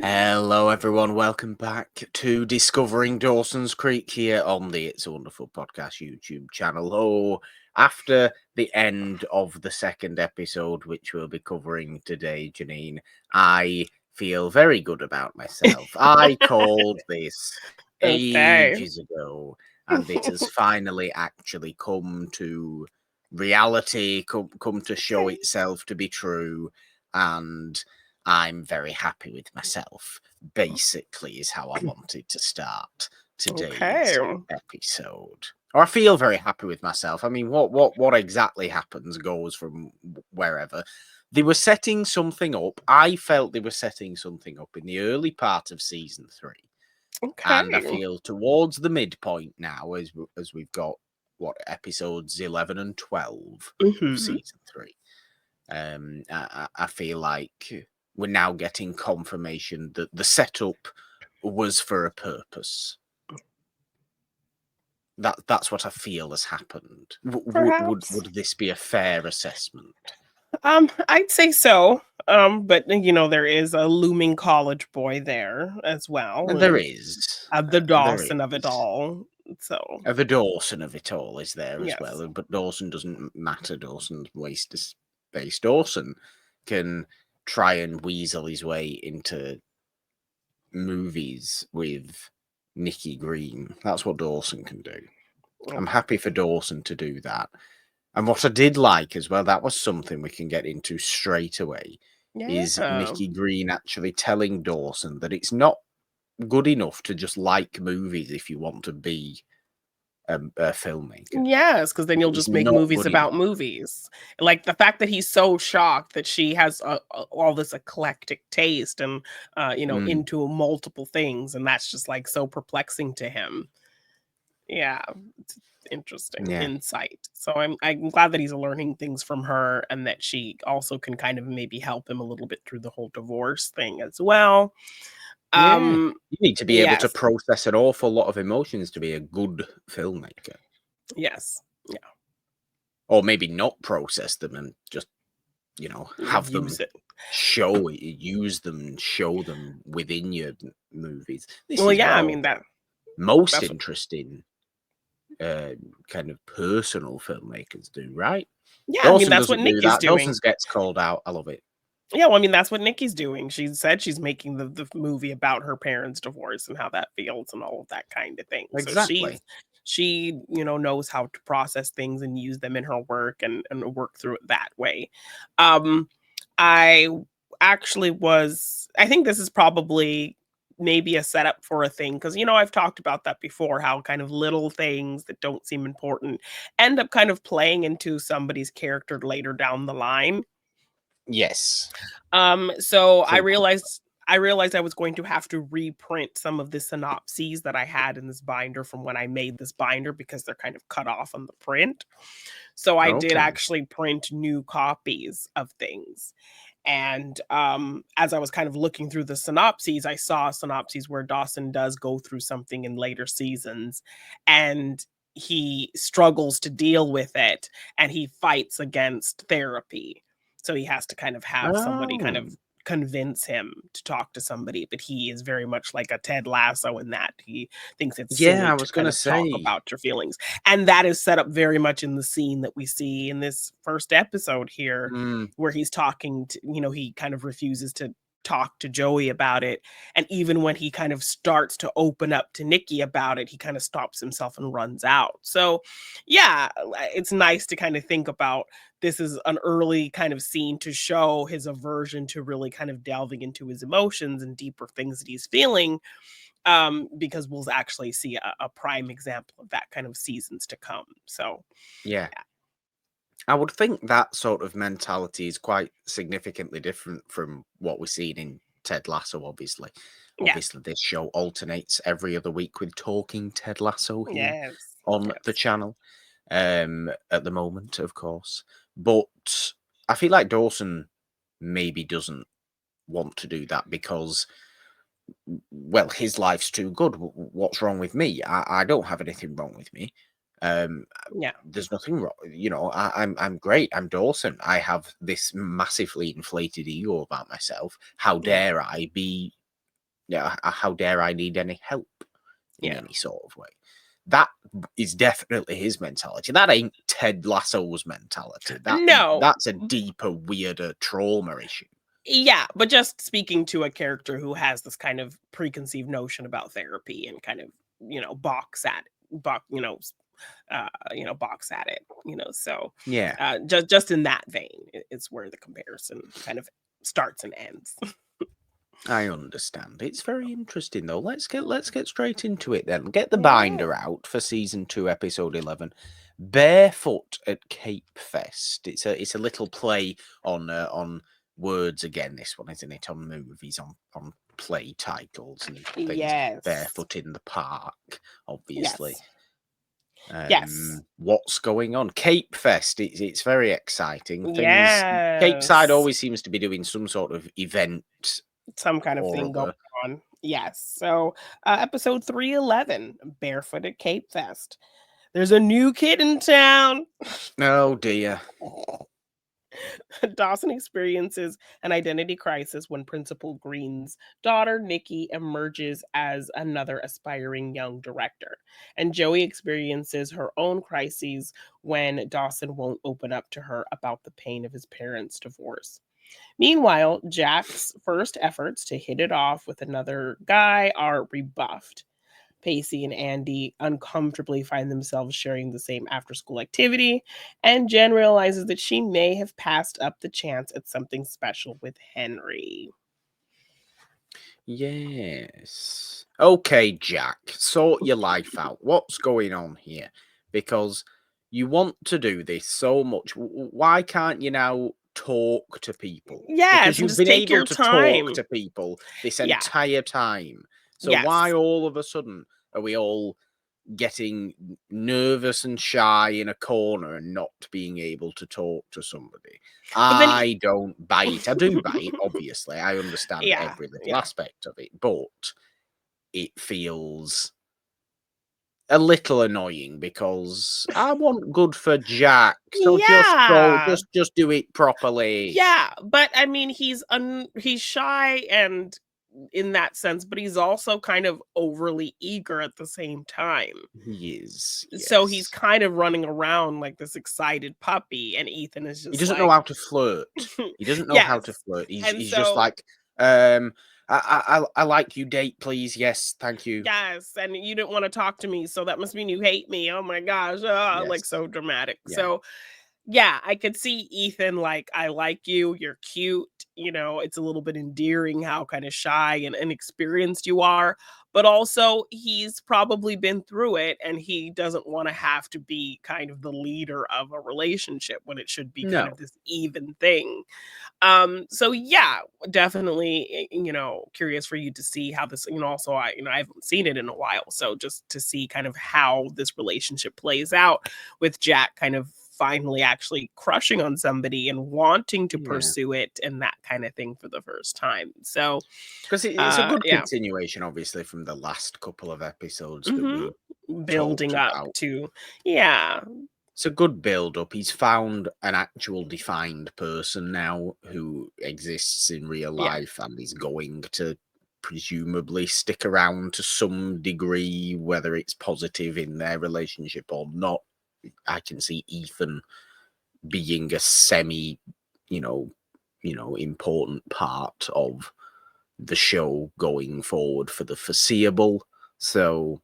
Hello, everyone. Welcome back to Discovering Dawson's Creek here on the It's a Wonderful Podcast YouTube channel. Oh, after the end of the second episode, which we'll be covering today, Jeannine, I feel very good about myself. I called this Okay. ages ago, and it has finally actually come to reality, come to show itself to be true, and I'm very happy with myself, basically, is how I wanted to start today's Okay. episode. Or I feel very happy with myself. I mean, what exactly happens goes from wherever. They were setting something up. I felt they were setting something up in the early part of season 3. And I Okay. feel towards the midpoint now, as we've got, episodes 11 and 12 of Mm-hmm. season 3. I feel like we're now getting confirmation that the setup was for a purpose. That's what I feel has happened. Perhaps. Would this be a fair assessment? I'd say so. But there is a looming college boy there as well, And there and is. the There Dawson of it is. all. So The Dawson of it all is there as yes. well. But Dawson doesn't matter. Dawson's waste of space. Dawson can try and weasel his way into movies with Nikki Green. That's what Dawson can do. I'm happy for Dawson to do that. And what I did like as well, that was something we can get into straight away, is Yeah. Nikki Green actually telling Dawson that it's not good enough to just like movies if you want to be a filmmaker. Yes, because then you'll It's just make not movies good about enough. movies. Like the fact that he's so shocked that she has all this eclectic taste and Mm, into multiple things, and that's just like so perplexing to him. Yeah, it's interesting yeah. insight. So I'm glad that he's learning things from her and that she also can kind of maybe help him a little bit through the whole divorce thing as well. Yeah. Um You need to be able to yes. process an awful lot of emotions to be a good filmmaker. Yes. Yeah. Or maybe not process them and just, have them Use it. use them, show them within your movies. This Well, is yeah, what I all mean the most that's what, interesting kind of personal filmmakers do, right? yeah, I mean Dawson that's what doesn't do Nikki's that. doing. Dawson's gets called out. I love it. Yeah, well, I mean, that's what Nikki's doing. She said she's making the movie about her parents' divorce and how that feels and all of that kind of thing. So Exactly. she knows how to process things and use them in her work and work through it that way. Um, I I think this is probably maybe a setup for a thing because I've talked about that before, how kind of little things that don't seem important end up kind of playing into somebody's character later down the line. Yes. So I Full realized I realized I was going to have to reprint some of the synopses that I had in this binder from when I made this binder because they're kind of cut off on the print. So I did Okay. actually print new copies of things. And as I was kind of looking through the synopses, I saw synopses where Dawson does go through something in later seasons and he struggles to deal with it and he fights against therapy. So he has to kind of have somebody kind Oh. of convince him to talk to somebody, but he is very much like a Ted Lasso in that he thinks it's Yeah, silly I to was kind gonna of talk say. about your feelings. And that is set up very much in the scene that we see in this first episode here Mm, where he's talking to, he kind of refuses to talk to Joey about it. And even when he kind of starts to open up to Nikki about it, he kind of stops himself and runs out. So, yeah, it's nice to kind of think about this is an early kind of scene to show his aversion to really kind of delving into his emotions and deeper things that he's feeling. Because we'll actually see a prime example of that kind of seasons to come. So, yeah. I would think that sort of mentality is quite significantly different from what we're seeing in Ted Lasso, obviously. yes, Obviously, this show alternates every other week with Talking Ted Lasso here yes, on the yes. channel, at the moment, of course. But I feel like Dawson maybe doesn't want to do that because, well, his life's too good. What's wrong with me? I don't have anything wrong with me. Um, Yeah. there's nothing wrong. I'm great. I'm Dawson. I have this massively inflated ego about myself. How Yeah. dare I be yeah, how dare I need any help in Yeah. any sort of way. That is definitely his mentality. That ain't Ted Lasso's mentality. No. That's a deeper, weirder trauma issue. Yeah, but just speaking to a character who has this kind of preconceived notion about therapy and kind of, box at box, box at it, so Yeah, just in that vein, it's where the comparison kind of starts and ends. I understand. It's very interesting though. Let's get straight into it then. Get the Yeah. binder out for season 2, episode 11. Barefoot at Capefest. It's a little play on words again. This one, isn't it? On movies, on play titles and things. Yes. Barefoot in the park, obviously. Yes. What's going on? Capefest. It's very exciting. Capeside Yes. always seems to be doing some sort of event. Some kind of Or thing going other. on. Yes. So, episode 311, Barefoot at Capefest. There's a new kid in town. Oh dear. Dawson experiences an identity crisis when Principal Green's daughter, Nikki, emerges as another aspiring young director. And Joey experiences her own crises when Dawson won't open up to her about the pain of his parents' divorce. Meanwhile, Jack's first efforts to hit it off with another guy are rebuffed. Pacey and Andy uncomfortably find themselves sharing the same after school activity, and Jen realizes that she may have passed up the chance at something special with Henry. Yes. Okay, Jack. Sort your life out. What's going on here? Because you want to do this so much. Why can't you now talk to people? Yes, Because and you've just been take able your to time. talk to people this Yeah. entire time. So Yes. why all of a sudden are we all getting nervous and shy in a corner and not being able to talk to somebody? I don't buy it. I do buy it, obviously. I understand Yeah, every little yeah. aspect of it, but it feels a little annoying because I want good for Jack. So Yeah. just do it properly. Yeah, but I mean, he's shy and in that sense, but he's also kind of overly eager at the same time. He is. So he's Yes. kind of running around like this excited puppy, and Ethan is He just doesn't know like, how to flirt. He doesn't know how to yes. flirt. And He's just so, like, I like you, date, please. Yes, thank you. yes, and you didn't want to talk to me, so that must mean you hate me. Oh my gosh, like Yes. so dramatic. Yeah. So yeah, I could see Ethan like, I like you, you're cute, it's a little bit endearing how kind of shy and inexperienced you are, but also he's probably been through it and he doesn't want to have to be kind of the leader of a relationship when it should be kind No. of this even thing. So yeah, definitely, curious for you to see how this, also I haven't seen it in a while, so just to see kind of how this relationship plays out with Jack kind of finally actually crushing on somebody and wanting to Yeah. pursue it and that kind of thing for the first time. So Because it's a good yeah. continuation, obviously, from the last couple of episodes that Mhm. we Building talked up about. to, yeah. It's a good build up. He's found an actual defined person now who exists in real Yeah. life and is going to presumably stick around to some degree, whether it's positive in their relationship or not. I can see Ethan being a semi, important part of the show going forward for the foreseeable. So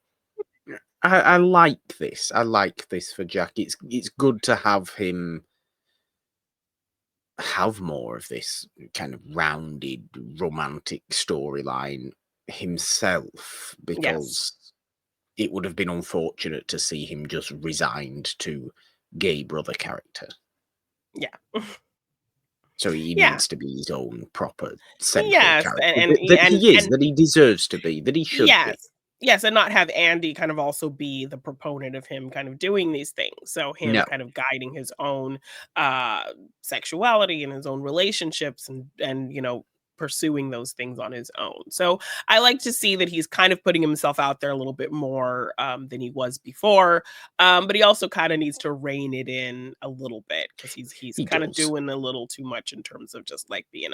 I like this. I like this for Jack. It's good to have him have more of this kind of rounded romantic storyline himself, Yes. because it would have been unfortunate to see him just resigned to gay brother character. Yeah. So he Yeah. needs to be his own proper central Yes, character and that he deserves to be, that he should be. Yes, and not have Andy kind of also be the proponent of him kind of doing these things. So him No. kind of guiding his own sexuality and his own relationships and pursuing those things on his own. So I like to see that he's kind of putting himself out there a little bit more than he was before. But he also kind of needs to rein it in a little bit, because he's He kind of does. doing a little too much in terms of just like being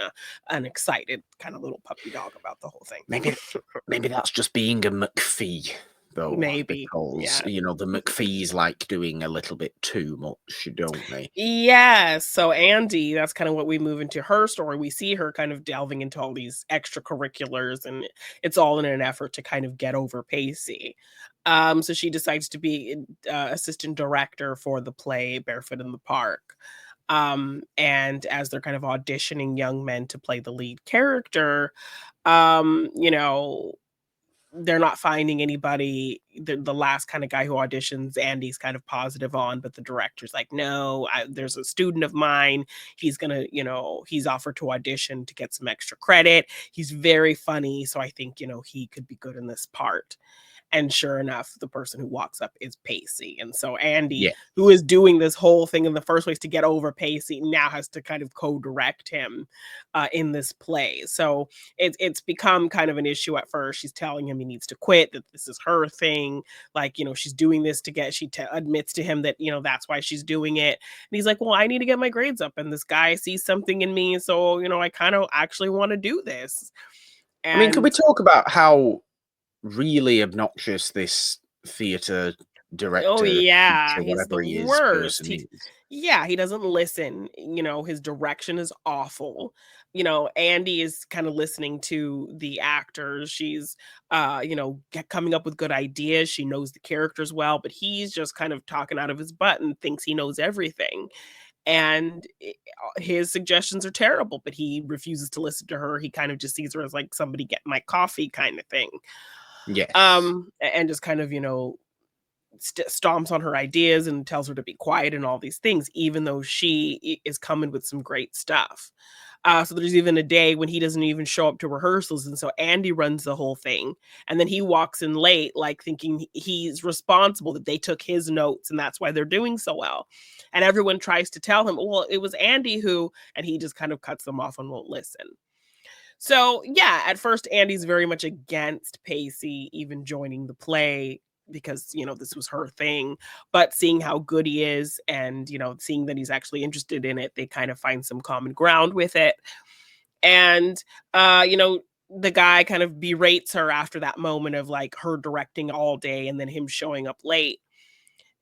an excited kind of little puppy dog about the whole thing. Maybe that's just being a McPhee, though, Maybe. because Yeah. the McPhees like doing a little bit too much, don't they? Yeah. So Andy, that's kind of what we move into her story. We see her kind of delving into all these extracurriculars, and it's all in an effort to kind of get over Pacey. So she decides to be assistant director for the play Barefoot in the Park. And as they're kind of auditioning young men to play the lead character, you know, they're not finding anybody. The last kind of guy who auditions, Andy's kind of positive on, but the director's like, no, there's a student of mine. He's gonna, he's offered to audition to get some extra credit. He's very funny, so I think he could be good in this part. And sure enough, the person who walks up is Pacey. And so Andy, Yeah, who is doing this whole thing in the first place to get over Pacey, now has to kind of co-direct him in this play. So it's become kind of an issue at first. She's telling him he needs to quit, that this is her thing. Like, she's doing this to get, admits to him that, that's why she's doing it. And he's like, well, I need to get my grades up. And this guy sees something in me. So, I kind of actually want to do this. I mean, can we And talk about how really obnoxious this theatre oh director, yeah, teacher, he's the whatever he is, worst. person is? He doesn't listen. His direction is awful. Andy is kind of listening to the actors. She's coming up with good ideas. She knows the characters well, but he's just kind of talking out of his butt and thinks he knows everything. And his suggestions are terrible, but he refuses to listen to her. He kind of just sees her as like somebody getting my coffee kind of thing. Yes. And just kind of, stomps on her ideas and tells her to be quiet and all these things, even though she is coming with some great stuff. So there's even a day when he doesn't even show up to rehearsals. And so Andy runs the whole thing. And then he walks in late, like thinking he's responsible, that they took his notes and that's why they're doing so well. And everyone tries to tell him, well, it was Andy who, and he just kind of cuts them off and won't listen. So yeah, at first Andy's very much against Pacey even joining the play, because this was her thing. But seeing how good he is, and seeing that he's actually interested in it, they kind of find some common ground with it. And the guy kind of berates her after that moment of like her directing all day and then him showing up late.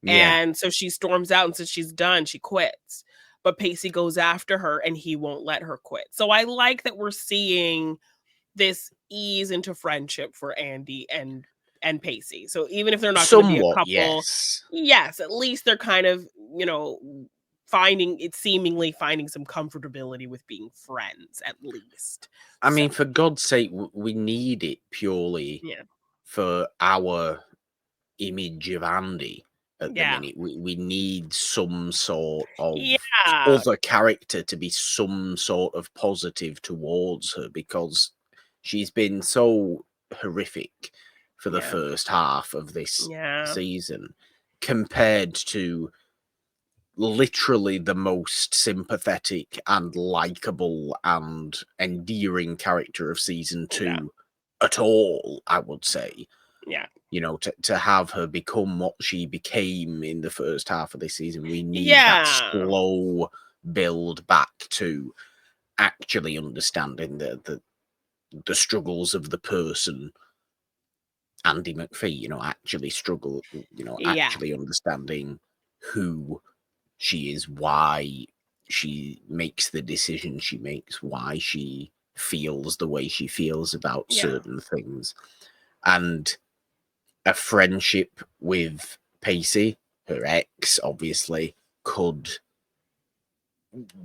Yeah. And so she storms out and says she's done, she quits. But Pacey goes after her and he won't let her quit. So I like that we're seeing this ease into friendship for Andy and Pacey. So even if they're not going to be a Somewhat, couple, yes. yes, at least they're kind of, seemingly finding some comfortability with being friends, at least. I So mean, for God's sake, we need it purely yeah. for our image of Andy at the Yeah. minute. We need some sort of Yeah. other character to be some sort of positive towards her, because she's been so horrific for the Yeah. first half of this Yeah. season, compared to literally the most sympathetic and likable and endearing character of season Yeah. 2 at all, I would say. Yeah. To have her become what she became in the first half of this season, we need that Yeah. slow build back to actually understanding the struggles of the person, Andy McPhee, Yeah. actually understanding who she is, why she makes the decisions she makes, why she feels the way she feels about Yeah. certain things. And a friendship with Pacey, her ex, obviously, could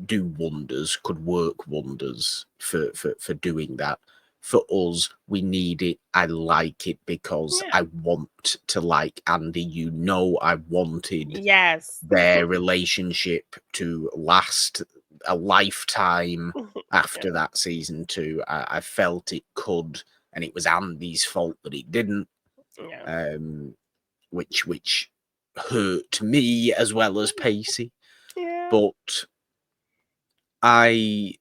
do wonders, could work wonders for doing that. For us, we need it. I like it because Yeah. I want to like Andy. I wanted Yes. their relationship to last a lifetime after Yeah. that season 2. I felt it could, and it was Andy's fault that it didn't. Yeah. Which hurt me as well as Pacey. Yeah. But I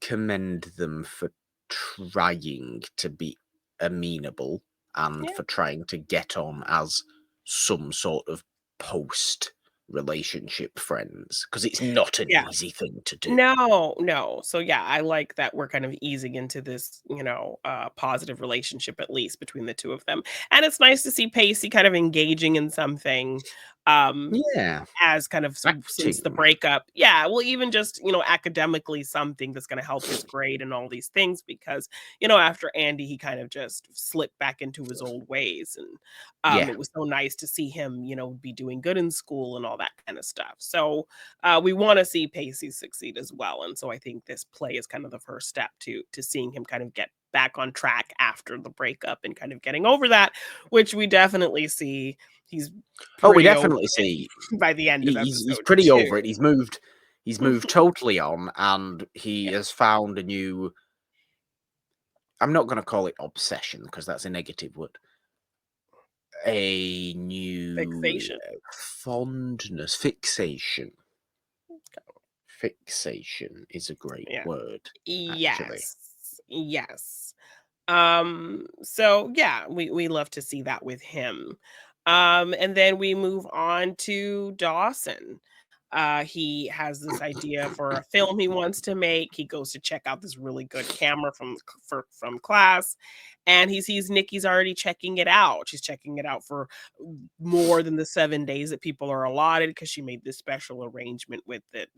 commend them for trying to be amenable and Yeah. for trying to get on as some sort of post relationship friends, because it's not an Yeah. easy thing to do. No, no. So yeah, I like that we're kind of easing into this, positive relationship at least between the two of them. And it's nice to see Pacey kind of engaging in something um Yeah, as kind of since the acting. breakup. Yeah, well, even just, academically something that's going to help his grade and all these things because, after Andy, he kind of just slipped back into his old ways. And Yeah. it was so nice to see him, be doing good in school and all that kind of stuff. So we want to see Pacey succeed as well. And so I think this play is kind of the first step to seeing him kind of get back on track after the breakup and kind of getting over that, which we definitely see he's Oh, we pretty over definitely see by the end of he's episode pretty 2. over it. He's moved totally on, and he Yeah. has found a new. I'm not going to call it obsession because that's a negative word. A new Fixation. fondness, fixation. Fixation is a great Yeah. word, actually. Yes. Yes. So yeah, we love to see that with him. And then we move on to Dawson. He has this idea for a film he wants to make. He goes to check out this really good camera from class, and he sees Nikki's already checking it out. She's checking it out for more than the 7 days that people are allotted because she made this special arrangement with the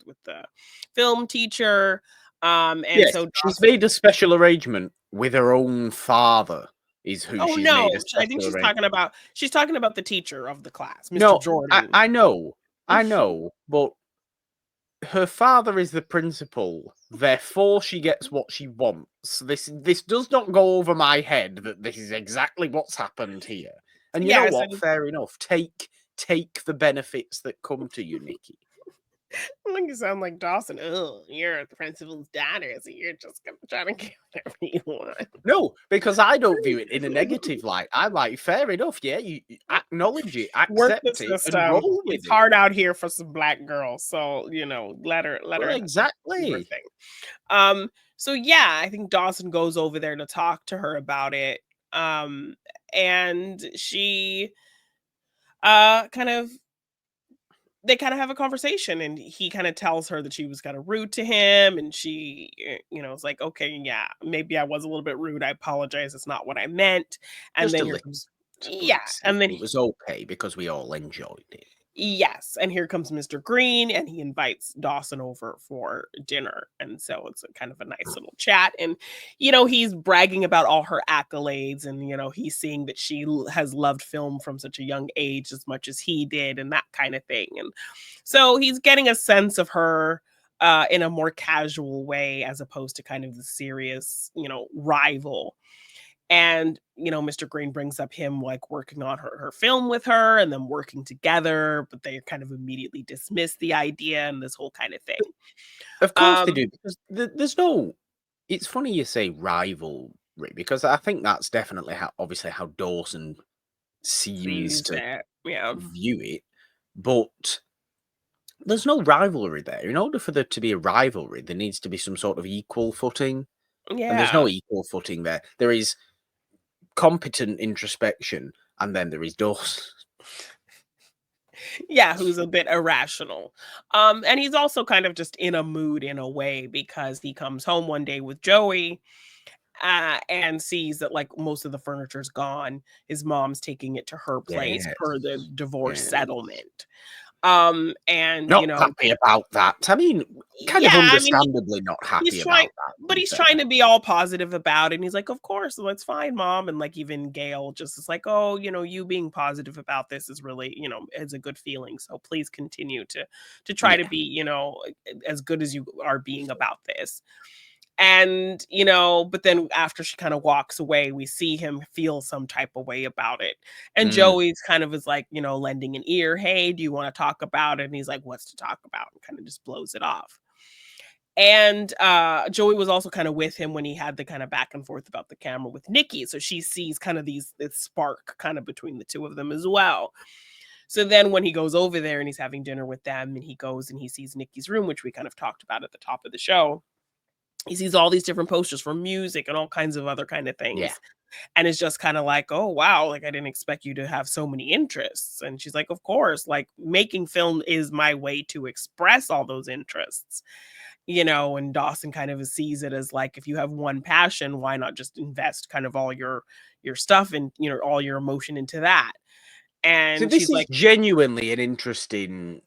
film teacher. And Yes, so she's Dawson. made a special arrangement with her own father, is who Oh, she's made no, a I think special arrangement. she's talking about the teacher of the class, Mr. No, Jordan. I know, but her father is the principal, therefore she gets what she wants. This does not go over my head that this is exactly what's happened here. And you know Yes, what? and Fair enough. Take the benefits that come to you, Nikki. I think you sound like Dawson. Oh, you're the principal's daughter, so you're just gonna try to get whatever you want. No, because I don't view it in a negative light. I'm like, fair enough, yeah, you acknowledge it, Work the accept it, and system. roll with It's it. hard out here for some black girls, so let Well, her do her exactly. thing. So yeah, I think Dawson goes over there to talk to her about it. Um, and she kind of they kind of have a conversation, and he kind of tells her that she was kind of rude to him, and she is like, okay, yeah, maybe I was a little bit rude, I apologize, it's not what I meant. And Just then a here little, comes, yeah, bless it. and then It was okay because we all enjoyed it. yes, and here comes Mr. Green, and he invites Dawson over for dinner. And so it's a kind of a nice little chat. And, he's bragging about all her accolades. And, he's seeing that she has loved film from such a young age as much as he did, and that kind of thing. And so he's getting a sense of her in a more casual way, as opposed to kind of the serious, rival. And Mr. Green brings up him like working on her film with her and them working together, but they kind of immediately dismiss the idea and this whole kind of thing. Of course they um do, because there's no. It's funny you say rivalry because I think that's definitely obviously how Dawson seems Sees to that, yeah. view it, but there's no rivalry there. In order for there to be a rivalry, there needs to be some sort of equal footing, and there's Yeah, no equal footing there. There is competent introspection, and then there is Dawson. yeah, who's a bit irrational. And he's also kind of just in a mood in a way because he comes home one day with Joey, and sees that like most of the furniture's gone. His mom's taking it to her place Yes, per the divorce yes. settlement. And Not happy about that. I mean, kind of yeah, I mean, understandably not he's happy trying, about that, to but be he's fair. trying to be all positive about it, and he's like, "Of course, well, it's fine, mom." And like even Gail just is like, "Oh, you being positive about this is really, is a good feeling. So please continue to try to Yeah. be, as good as you are being about this." And but then after she kind of walks away, we see him feel some type of way about it. And Mm. Joey's kind of is like, lending an ear, "Hey, do you want to talk about it?" And he's like, "What's to talk about?" And kind of just blows it off. And Joey was also kind of with him when he had the kind of back and forth about the camera with Nikki. So she sees kind of this spark kind of between the two of them as well. So then when he goes over there and he's having dinner with them, and he goes and he sees Nikki's room, which we kind of talked about at the top of the show, he sees all these different posters for music and all kinds of other kind of Yeah. things. And it's just kind of like, oh, wow, like I didn't expect you to have so many interests. And she's like, of course, like making film is my way to express all those interests, and Dawson kind of sees it as like, if you have one passion, why not just invest kind of all your stuff and, all your emotion into that? So And this she's is like, genuinely an interesting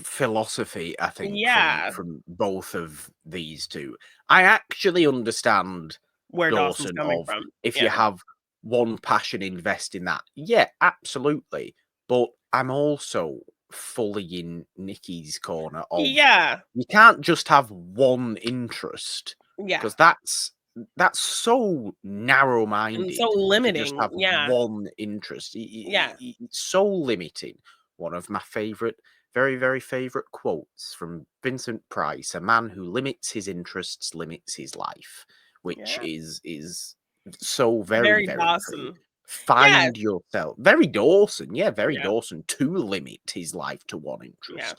philosophy, I think, from yeah, both of these two. I actually understand where Dawson's Dawson coming of, from. if you Yeah. have one passion, invest in that. Yeah, absolutely. But I'm also fully in Nikki's corner of, Yeah. you can't just have one interest, Yeah. because that's so And so narrow-minded to just limiting. have Yeah. one interest. Yeah. It's so limiting. One of my favorite, very, very favorite quotes from Vincent Price: "A man who limits his interests limits his life," which Yeah. is so very, Very very true. Dawson. Yes. Find yourself. Very Dawson, yeah, very Yeah. Dawson, to limit his life to one Yeah. interest.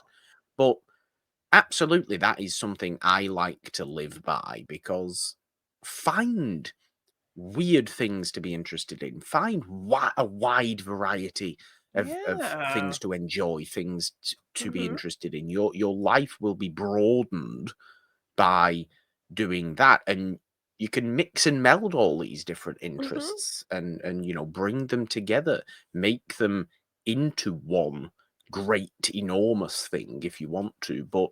But absolutely, that is something I like to live by, because find weird things to be interested in. Find a wide variety of Yeah. things to enjoy, things to be Mhm. interested in. Your life will be broadened by doing that, and you can mix and meld all these different Mhm. interests and bring them together, make them into one great enormous thing if you want to, but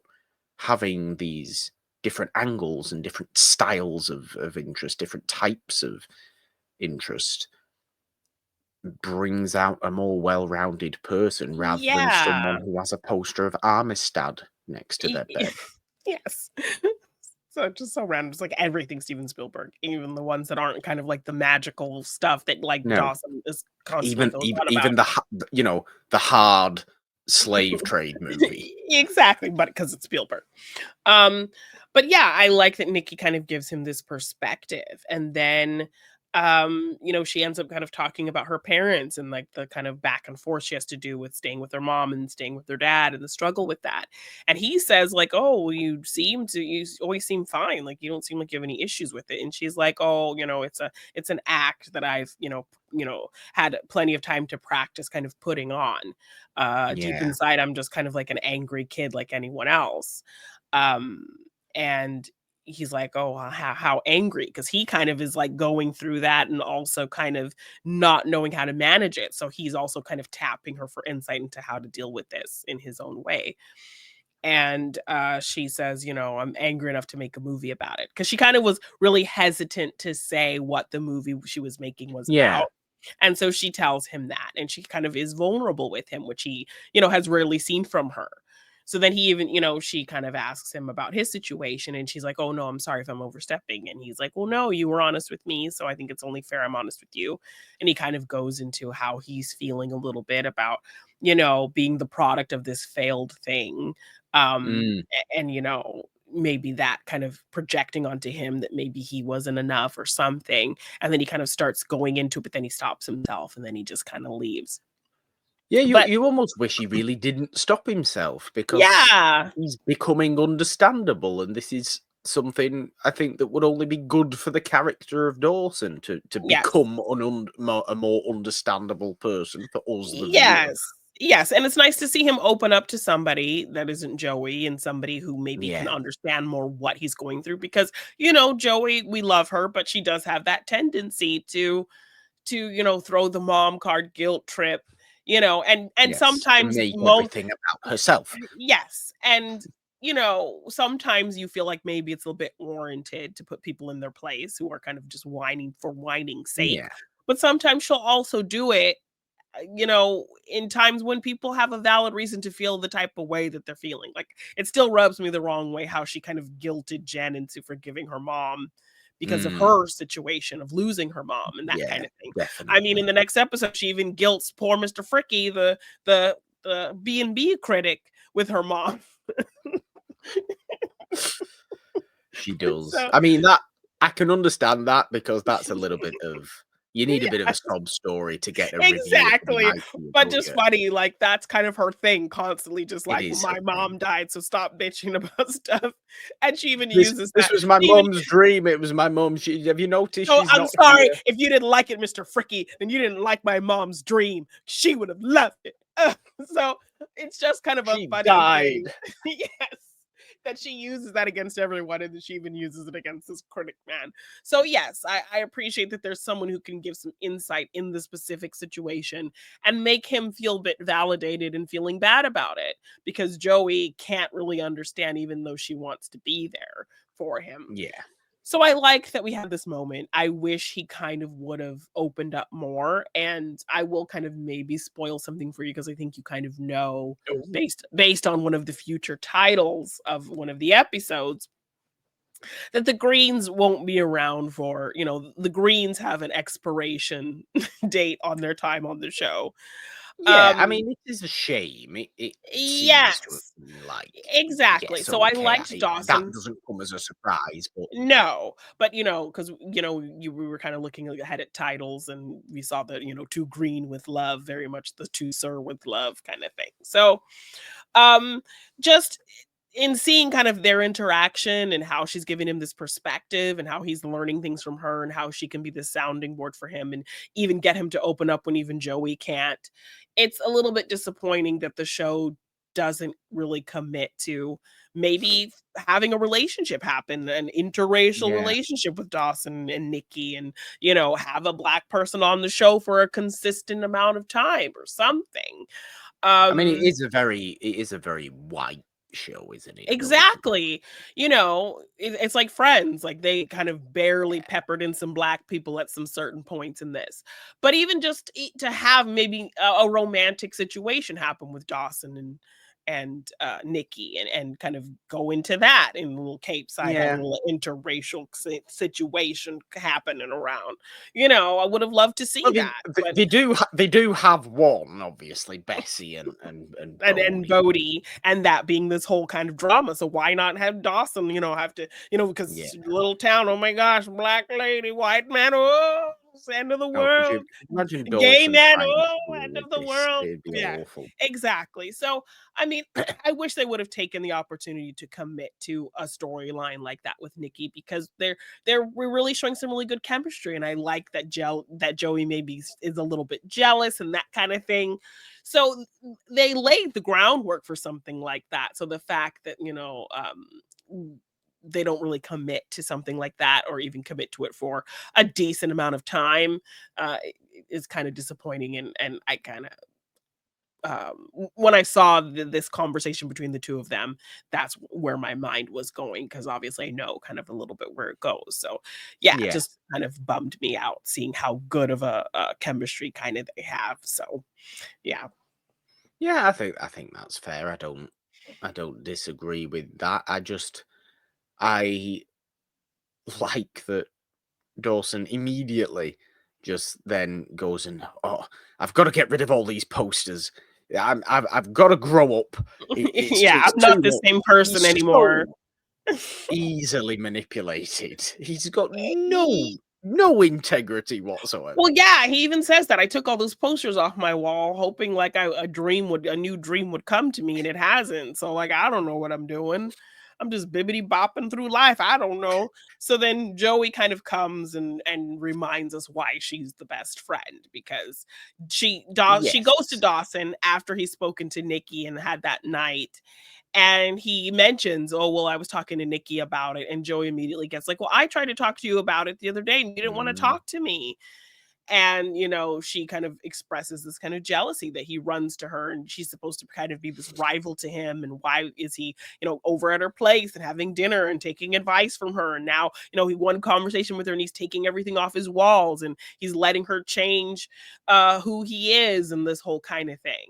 having these different angles and different styles of interest, different types of interest, brings out a more well-rounded person rather than Yeah. someone who has a poster of Armistad next to Y their bed. yes. So just so random. It's like everything Steven Spielberg, even the ones that aren't kind of like the magical stuff that like No, Dawson is constantly even goes even on about. even the hard slave trade movie. Exactly, but because it's Spielberg. Um, but yeah, I like that Nikki kind of gives him this perspective. And then she ends up kind of talking about her parents and like the kind of back and forth she has to do with staying with her mom and staying with her dad and the struggle with that. And he says, like, oh, well, you always seem fine. Like you don't seem like you have any issues with it. And she's like, oh, it's an act that I've, had plenty of time to practice kind of putting on. Deep Yeah. inside, I'm just kind of like an angry kid like anyone else. Um, and he's like, "Oh, how angry?" Because he kind of is like going through that and also kind of not knowing how to manage it. So he's also kind of tapping her for insight into how to deal with this in his own way. And she says, I'm angry enough to make a movie about it, because she kind of was really hesitant to say what the movie she was making was Yeah. about. And so she tells him that, and she kind of is vulnerable with him, which he, has rarely seen from her. So then he even, she kind of asks him about his situation, and she's like, "Oh no, I'm sorry if I'm overstepping." And he's like, "Well, no, you were honest with me, so I think it's only fair I'm honest with you." And he kind of goes into how he's feeling a little bit about, being the product of this failed thing. Mm. And maybe that kind of projecting onto him that maybe he wasn't enough or something. And then he kind of starts going into it, but then he stops himself and then he just kind of leaves. Yeah, you But you almost wish he really didn't stop himself, because yeah, he's becoming understandable, and this is something I think that would only be good for the character of Dawson, to yes. become a more understandable person for us, the viewer. Yes. Yes, and it's nice to see him open up to somebody that isn't Joey and somebody who maybe can Yeah, understand more what he's going through, because, Joey, we love her, but she does have that tendency to throw the mom card guilt trip, and yes, and sometimes make everything about herself. yes, and sometimes you feel like maybe it's a little bit warranted to put people in their place who are kind of just whining for whining's sake. Yeah, But sometimes she'll also do it, in times when people have a valid reason to feel the type of way that they're feeling. Like, it still rubs me the wrong way how she kind of guilted Jen into forgiving her mom because of mm, her situation of losing her mom and that kind yeah, of thing. I mean, in definitely. the next episode, she even guilts poor Mr. Fricky, the B&B critic, with her mom. She does. So I mean, that I can understand that, because that's a little bit of You need a bit of a Yes. sob story to get a reviewer to be Exactly. nice to you, But don't just you? funny, like, that's kind of her thing, constantly just It like, "Well, is her my thing. mom died, so stop bitching about stuff." And she even This uses this that. was my She even mum's dream. It was my mum. Have you noticed "So she's I'm not sorry here? if you didn't like it, Mr. Fricky, then you didn't like my mom's dream. She would have loved it." So it's just kind of a She funny thing. died. Yes, that she uses that against everyone, and then she even uses it against this critic man. So yes, I appreciate that there's someone who can give some insight in the specific situation and make him feel a bit validated and feeling bad about it, because Joey can't really understand even though she wants to be there for him. Yeah. So I like that we had this moment. I wish he kind of would have opened up more, and I will kind of maybe spoil something for you because I think you kind of know, Oh. based on one of the future titles of one of the episodes, that the greens won't be around for, the greens have an expiration date on their time on the show. Yeah, I Um mean, it is a shame. It seems to have yes. been like, Exactly. yes, So I okay, liked that Dawson. doesn't come as a surprise, but No, but, because we were kinda looking ahead at titles, and we saw that, "To Green with Love," very much the "To Sir with Love" kinda thing. So, um, just in seeing kind of their interaction and how she's giving him this perspective and how he's learning things from her and how she can be the sounding board for him and even get him to open up when even Joey can't. It's a little bit disappointing that the show doesn't really commit to maybe having a relationship happen, an interracial yeah. relationship with Dawson and Nikki, and have a black person on the show for a consistent amount of time or something. I mean, Um it is a very white show, isn't it? Don't you think? Exactly. It's like Friends, like they kind of barely peppered in some black people at some certain points in this. But even just to have maybe a romantic situation happen with Dawson and Nikki, and kind of go into that in a little Cape Side, have a Yeah. little interracial situation happening around. I would have loved to see Well, that, but they do have one, obviously, Bessie and and Bodie. Bodhi, and that being this whole kind of drama. So why not have Dawson, have to, Yeah. because little town, oh my gosh, black lady, white man, oh, it's the end of the Oh, world. could you imagine Gay Dawson man, trying to oh, deal end with of the this? world. It'd be Yeah, awful. exactly. So, I mean, I wish they would have taken the opportunity to commit to a storyline like that with Nikki, because we're really showing some really good chemistry, and I like that Joey maybe is a little bit jealous and that kind of thing. So they laid the groundwork for something like that. So the fact that they don't really commit to something like that, or even commit to it for a decent amount of time, is kind of disappointing. And I kind of when I saw this conversation between the two of them, that's where my mind was going, because obviously I know kind of a little bit where it goes. So yeah, it Yeah. just kind of bummed me out seeing how good of a chemistry kind of they have. So yeah. Yeah, I think that's fair. I don't disagree with that. I like that Dawson immediately just then goes and, oh, I've got to get rid of all these posters. I've got to grow up. Yeah, It's I'm not too the much. same person He's anymore. so easily manipulated. He's got Ye no integrity whatsoever. Well, yeah, he even says that, "I took all those posters off my wall hoping like a new dream would come to me, and it hasn't. So, like, I don't know what I'm doing. I'm just bibbity bopping through life. I don't know." So then Joey kind of comes and reminds us why she's the best friend, because she goes to Yes. Dawson after he's spoken to Nikki and had that night, and he mentions, "Oh, well, I was talking to Nikki about it." And Joey immediately gets like, "Well, I tried to talk to you about it the other day and you didn't want to Mm, talk to me." And she kind of expresses this kind of jealousy that he runs to her, and she's supposed to kind of be this rival to him, and why is he over at her place and having dinner and taking advice from her, and now he one conversation with her and he's taking everything off his walls, and he's letting her change who he is, and this whole kind of thing.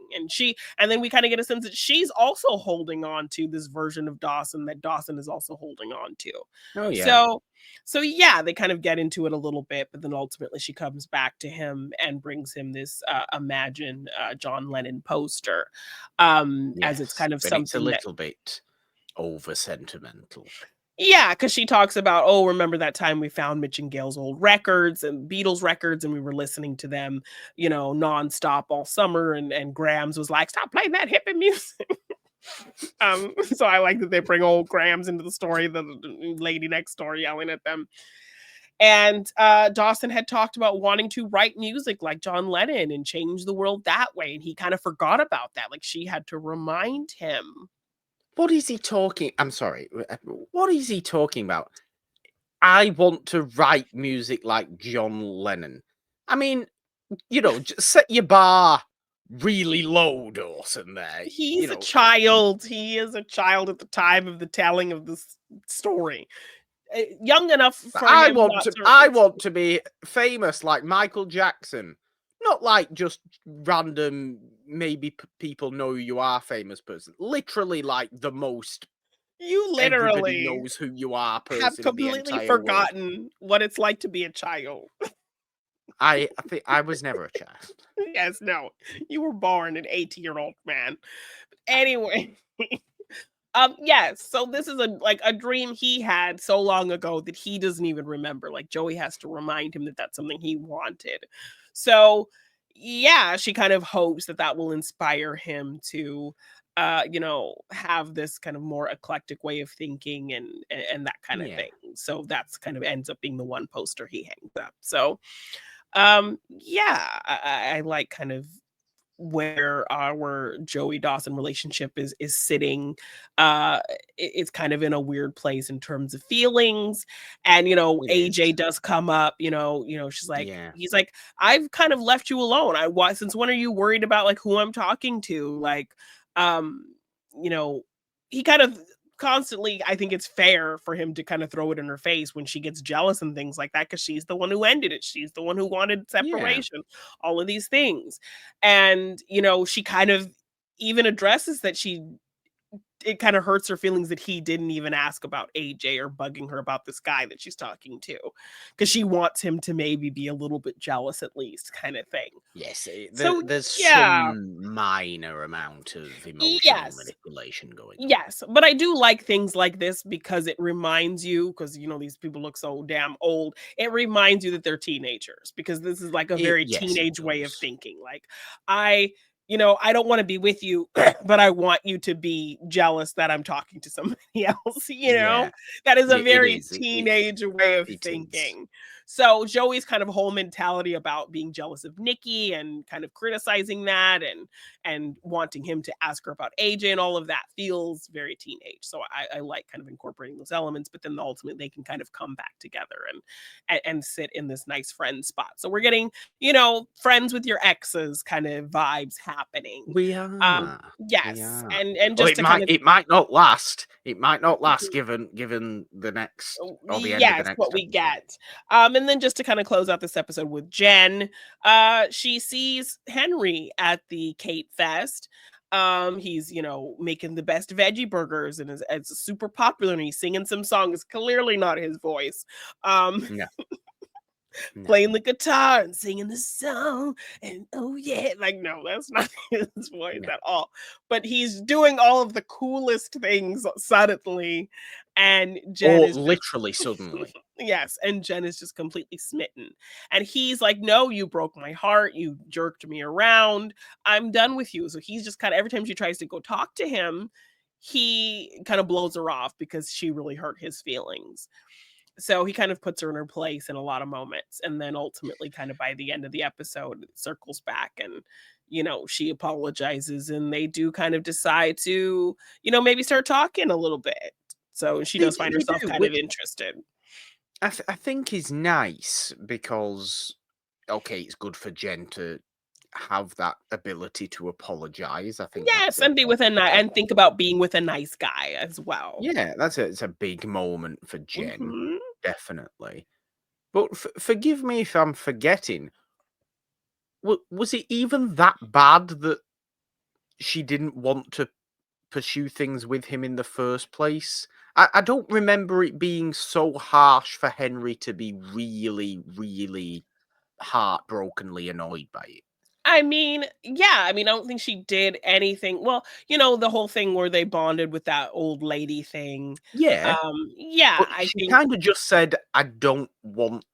And then we kind of get a sense that she's also holding on to this version of Dawson that Dawson is also holding on to. oh yeah. So yeah, they kind of get into it a little bit, but then ultimately she comes back to him and brings him this Imagine John Lennon poster, as it's Yes. kind of But it's a something that little bit over sentimental. Yeah, because she talks about, oh, remember that time we found Mitch and Gail's old records and Beatles records, and we were listening to them, nonstop all summer. And Grams was like, stop playing that hippie music. So I like that they bring old Grams into the story, the lady next door yelling at them. And Dawson had talked about wanting to write music like John Lennon and change the world that way. And he kind of forgot about that. Like she had to remind him. What is he talking? I'm sorry. What is he talking about? I want to write music like John Lennon. I mean, just set your bar really low, Dawson. There, He's a child. He is a child at the time of the telling of this story. Young enough for him not to. I want to be famous like Michael Jackson, not like just random. Maybe people know you are famous person. Literally, like the most. You Everybody literally knows who you are. Person have in the completely entire forgotten world. what it's like to be a child. I think I was never a child. Yes, no, you were born an 80-year-old man. Anyway. Yes, so this is a dream he had so long ago that he doesn't even remember. Like Joey has to remind him that that's something he wanted. So yeah, she kind of hopes that that will inspire him to have this kind of more eclectic way of thinking and that kind of Yeah. thing. So that's kind of ends up being the one poster he hangs up. So yeah, I like kind of where our Joey Dawson relationship is sitting. It's kind of in a weird place in terms of feelings. And It AJ is. does come up, she's like, Yeah. he's like, I've kind of left you alone. Since when are you worried about like who I'm talking to? Like, um, you know, he kind of constantly, I think it's fair for him to kind of throw it in her face when she gets jealous and things like that, because she's the one who ended it. She's the one who wanted Yeah. separation, all of these things. And she kind of even addresses that it kind of hurts her feelings that he didn't even ask about AJ or bugging her about this guy that she's talking to, because she wants him to maybe be a little bit jealous at least, kind of thing. Yes, So there's yeah. some minor amount of emotional Yes. manipulation going on. Yes, but I do like things like this because it reminds you, because these people look so damn old. It reminds you that they're teenagers, because this is like a very Yes, it teenage way of does. thinking. Like, I, I don't want to be with you, but I want you to be jealous that I'm talking to somebody else. Yeah, That is a it very is. teenage way of It is. thinking. So Joey's kind of whole mentality about being jealous of Nikki and kind of criticizing that and wanting him to ask her about AJ and all of that feels very teenage. So I like kind of incorporating those elements, but then ultimately they can kind of come back together and sit in this nice friend spot. So we're getting, friends with your exes kind of vibes happening. We are. We Yes. are. And Well, just to kind of it might not last. It might not last given the next or the end of the yes, next what we episode. get. And then just to kind of close out this episode with Jen, she sees Henry at the Cape Fest. He's, making the best veggie burgers and is super popular, and he's singing some songs, clearly not his voice. No, no. Playing the guitar and singing the song, and oh yeah, like no, that's not his voice No. at all. But he's doing all of the coolest things suddenly, and Jen Or is just literally suddenly. yes, and Jen is just completely smitten. And he's like, "No, you broke my heart. You jerked me around. I'm done with you." So he's just kind of every time she tries to go talk to him, he kind of blows her off because she really hurt his feelings. So he kind of puts her in her place in a lot of moments. And then ultimately, kind of by the end of the episode, it circles back and, she apologizes and they do kind of decide to, maybe start talking a little bit. So she does find They herself do, kind of which interested. I think is nice because okay, it's good for Jen to have that ability to apologize. I think Yes, and be with and think about being with a nice guy as well. yeah, it's a big moment for Jen, Mhm. definitely. But forgive me if I'm forgetting. Was it even that bad that she didn't want to pursue things with him in the first place? I don't remember it being so harsh for Henry to be really, really heartbrokenly annoyed by it. I mean, yeah, I don't think she did anything. Well, the whole thing where they bonded with that old lady thing. Yeah, Yeah, but I she think kind of just said, "I don't want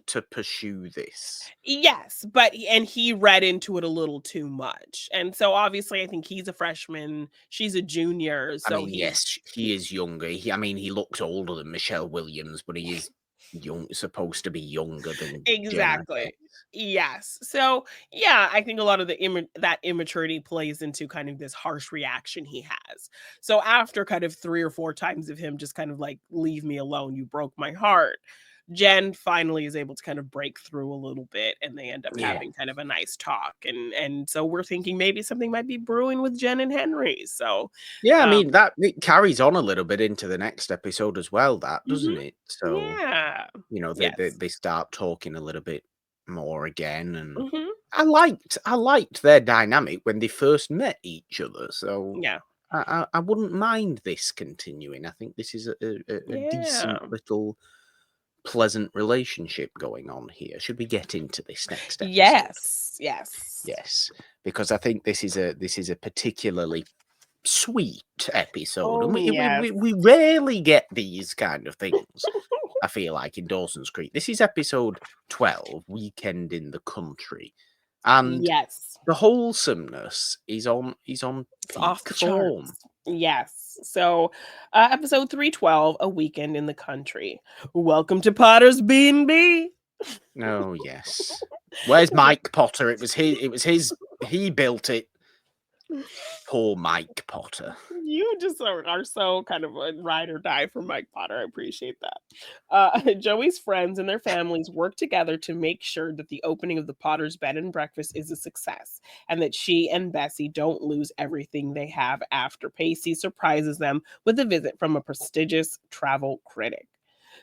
to pursue this." yes, but he read into it a little too much. And so obviously I think he's a freshman, she's a junior, I so mean, yes, he is younger. He looks older than Michelle Williams, but he is supposed to be younger than Jen, I exactly. guess. Yes. So, yeah, I think a lot of that immaturity plays into kind of this harsh reaction he has. So after kind of 3 or 4 times of him just kind of like, "Leave me alone, you broke my heart," Jen finally is able to kind of break through a little bit, and they end up Yeah. having kind of a nice talk, and so we're thinking maybe something might be brewing with Jen and Henry. So, Yeah, um that it carries on a little bit into the next episode as well, that mhm, doesn't it? So, yeah. they Yes. they start talking a little bit more again, and Mhm. I liked their dynamic when they first met each other. So Yeah. I wouldn't mind this continuing. I think this is a Yeah. decent little pleasant relationship going on here. Should we get into this next episode? Yes. Yes. Yes, because I think this is a particularly sweet episode, and Oh, we we yes. we, we rarely get these kind of things. I feel like in Dawson's Creek, this is episode 12, Weekend in the Country, and Yes. the wholesomeness is on It's off peak the form. charts. Yes. So, episode 312, A Weekend in the Country. Welcome to Potter's B&B. Oh yes, where's Mike Potter? It was his. It was his. He built it. Poor Mike Potter. You just are so kind of a ride or die for Mike Potter. I appreciate that. Joey's friends and their families work together to make sure that the opening of the Potter's bed and breakfast is a success, and that she and Bessie don't lose everything they have after Pacey surprises them with a visit from a prestigious travel critic.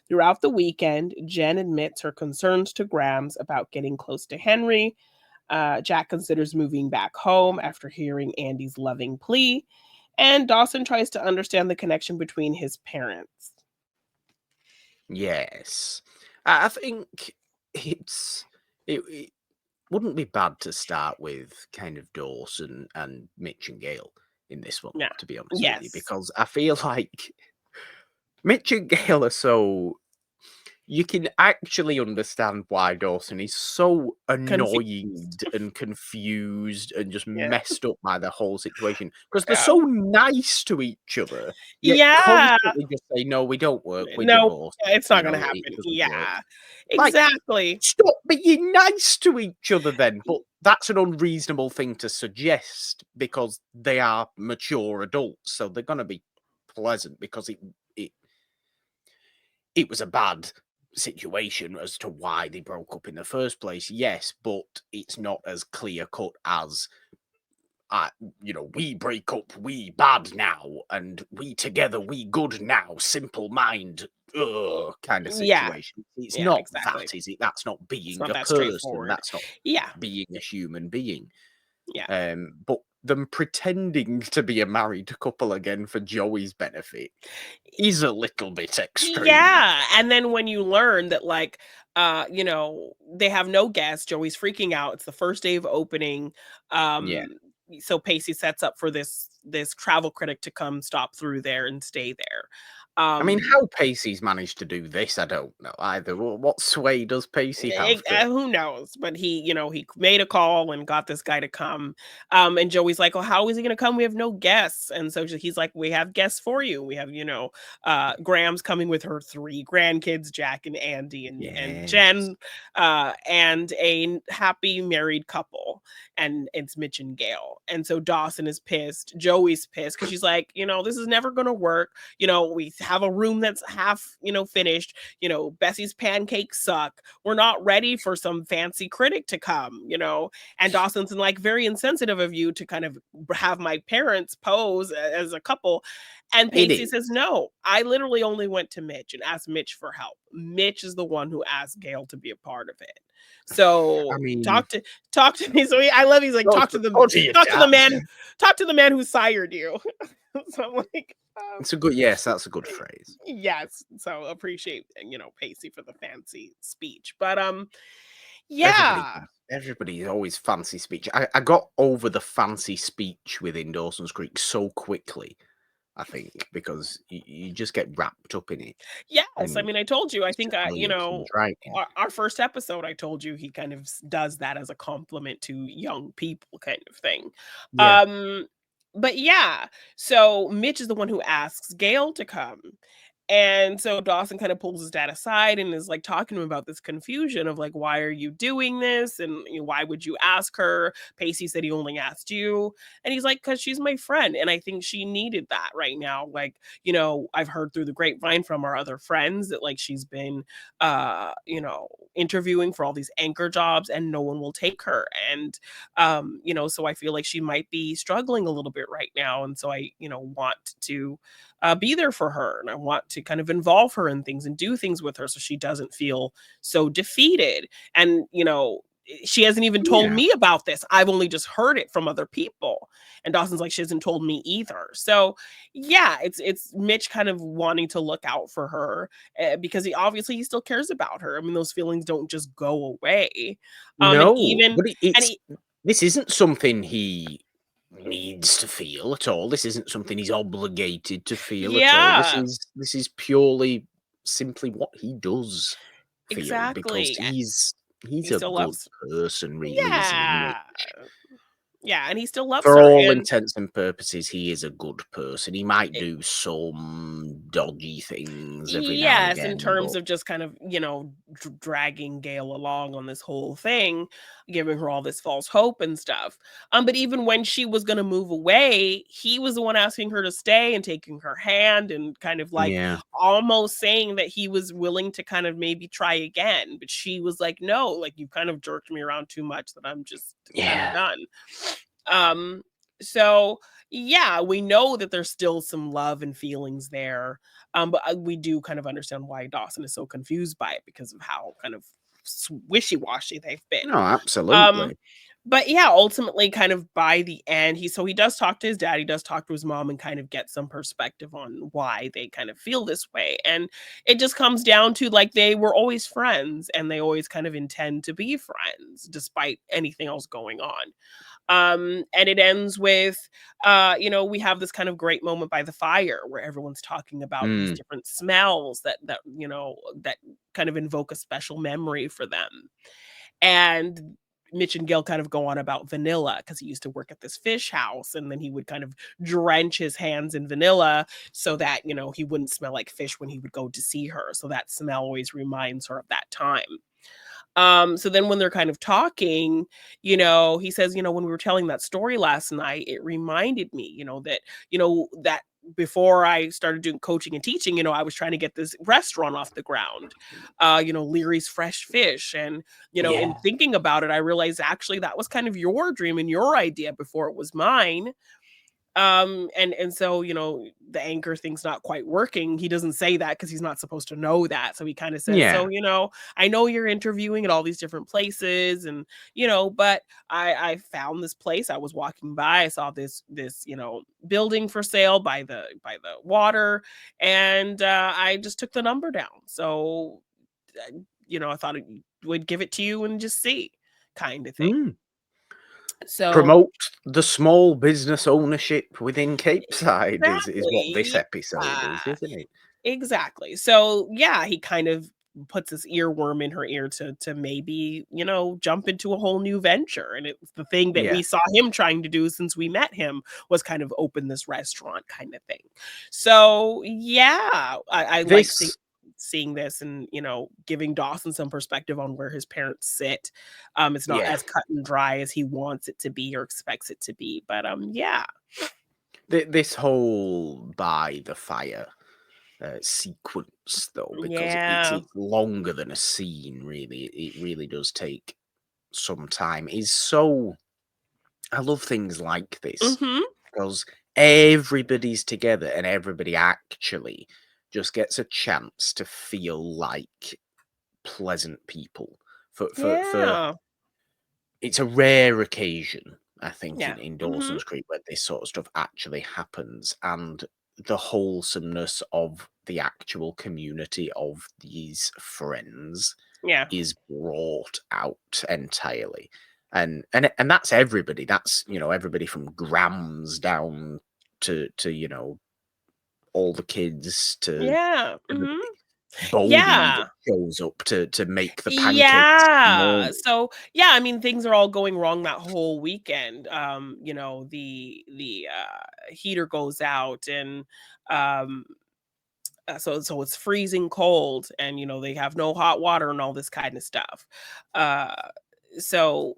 Throughout the weekend, Jen admits her concerns to Grams about getting close to Henry. Jack considers moving back home after hearing Andy's loving plea, and Dawson tries to understand the connection between his parents. Yes, I think it wouldn't be bad to start with kind of Dawson and Mitch and Gale in this one, Yeah. to be honest with you, Yes. because I feel like Mitch and Gale are so. You can actually understand why Dawson is so annoyed Confused. and confused and just Yeah. messed up by the whole situation because they're Yeah. so nice to each other, yet Yeah. constantly just say, "No, we don't work. We're No, divorced. it's not You gonna know, it happen. doesn't work." Yeah. Like, Exactly. stop being nice to each other then. But that's an unreasonable thing to suggest because they are mature adults, so they're gonna be pleasant because it it was a bad situation as to why they broke up in the first place, yes, but it's not as clear cut as we break up, we bad now, and we together, we good now, simple mind, kind of Yeah. situation. It's Yeah, not that, exactly. is it? That's not It's being not a that person. straightforward. That's not Yeah. being a human being. Yeah. But them pretending to be a married couple again for Joey's benefit is a little bit extreme. Yeah, and then when you learn that, like, they have no guests, Joey's freaking out. It's the first day of opening. Yeah. So Pacey sets up for this travel critic to come stop through there and stay there. I mean, Um, how Pacey's managed to do this, I don't know either. What sway does Pacey have to? Who knows? But he made a call and got this guy to come. And Joey's like, "Well, how is he going to come? We have no guests." And so he's like, "We have guests for you. We have, Graham's coming with her 3 grandkids, Jack and Andy and Yes. Jen, and a happy married couple. And it's Mitch and Gail. And so Dawson is pissed. Joey's pissed because she's like, this is never going to work. We have a room that's half, finished. Bessie's pancakes suck. We're not ready for some fancy critic to come, And Dawson's like, very insensitive of you to kind of have my parents pose as a couple. And It Pacey is. says, no, I literally only went to Mitch and asked Mitch for help. Mitch is the one who asked Gail to be a part of it. I So mean, talk to me. So I love he's like, go to your dad. talk to the man who sired you. So I'm like, It's a good, yes, that's a good phrase. yes. So appreciate, Pacey for the fancy speech. But Everybody yeah. does. everybody always fancy speech. I got over the fancy speech within Dawson's Creek so quickly, I think, because you just get wrapped up in it, Yes, I and mean, I told you, I it's think, just brilliant writing. our first episode, I told you he kind of does that as a compliment to young people, kind of thing. Yeah. Um, but yeah, so Mitch is the one who asks Gail to come. And so Dawson kind of pulls his dad aside and is like talking to him about this confusion of like, why are you doing this? And why would you ask her? Pacey said he only asked you. And he's like, because she's my friend. And I think she needed that right now. Like, I've heard through the grapevine from our other friends that like she's been interviewing for all these anchor jobs and no one will take her. And so I feel like she might be struggling a little bit right now. And so I, want to be there for her and I want to kind of involve her in things and do things with her so she doesn't feel so defeated. And, she hasn't even told Yeah. me about this. I've only just heard it from other people. And Dawson's like, she hasn't told me either. So yeah, it's Mitch kind of wanting to look out for her because he still cares about her. I mean, those feelings don't just go away. And No, even but and it's he, this isn't something he needs to feel at all. This isn't something he's obligated to feel at all. yeah, This is purely simply what he does feel because exactly. he's He a still good loves person, really, isn't he, Yeah. Mitch? Yeah, and he still loves For her, all and intents and purposes, he is a good person. He might I do some dodgy things every now and yes, in again, terms but of just kind of, dragging Gail along on this whole thing, giving her all this false hope and stuff. But even when she was gonna move away, he was the one asking her to stay and taking her hand and kind of like yeah, almost saying that he was willing to kind of maybe try again. But she was like, no, like you kind of jerked me around too much that I'm just kind of yeah, done. Um, so yeah, we know that there's still some love and feelings there. But we do kind of understand why Dawson is so confused by it because of how kind of wishy-washy they've no, been. Um, absolutely, but yeah, ultimately, kind of by the end, he does talk to his dad, he does talk to his mom, and kind of get some perspective on why they kind of feel this way. And it just comes down to like they were always friends, and they always kind of intend to be friends despite anything else going on. And it ends with we have this kind of great moment by the fire where everyone's talking about these mm, different smells that kind of invoke a special memory for them. And Mitch and Gail kind of go on about vanilla because he used to work at this fish house and then he would kind of drench his hands in vanilla so that he wouldn't smell like fish when he would go to see her, so that smell always reminds her of that time. So then when they're kind of talking, he says, when we were telling that story last night, it reminded me, that before I started doing coaching and teaching, I was trying to get this restaurant off the ground, Leary's Fresh Fish. And, in yeah. thinking about it, I realized actually that was kind of your dream and your idea before it was mine. And so the anchor thing's not quite working. He doesn't say that because he's not supposed to know that, so he kind of says, Yeah. so I know you're interviewing at all these different places, and but I found this place. I was walking by, I saw this building for sale by the water, and I just took the number down. So uh, I thought I would give it to you and just see, kind of thing. Mm. So Promote the small business ownership within Capeside is what this exactly, episode yeah. is, isn't it? Exactly. So, yeah, he kind of puts this earworm in her ear to maybe, jump into a whole new venture. And it's the thing that Yeah. we saw him trying to do since we met him was kind of open this restaurant kind of thing. So, yeah, I like This seeing this and, giving Dawson some perspective on where his parents sit. It's not yeah. as cut and dry as he wants it to be or expects it to be. But yeah. This whole by the fire sequence, though, because Yeah. it's longer than a scene, really. It really does take some time. Is so I love things like this Mhm. because everybody's together and everybody actually just gets a chance to feel like pleasant people. For Yeah. it's a rare occasion, I think, Yeah. in Mhm. Dawson's Creek where this sort of stuff actually happens, and the wholesomeness of the actual community of these friends. Yeah. is brought out entirely. And that's everybody. That's, everybody from Grams down to all the kids to Yeah. Mhm. everybody. Bodie even Yeah. shows up to make the pancakes in the Yeah. morning. So, yeah, I mean, things are all going wrong that whole weekend. The heater goes out, and um so it's freezing cold, and they have no hot water and all this kind of stuff. Uh so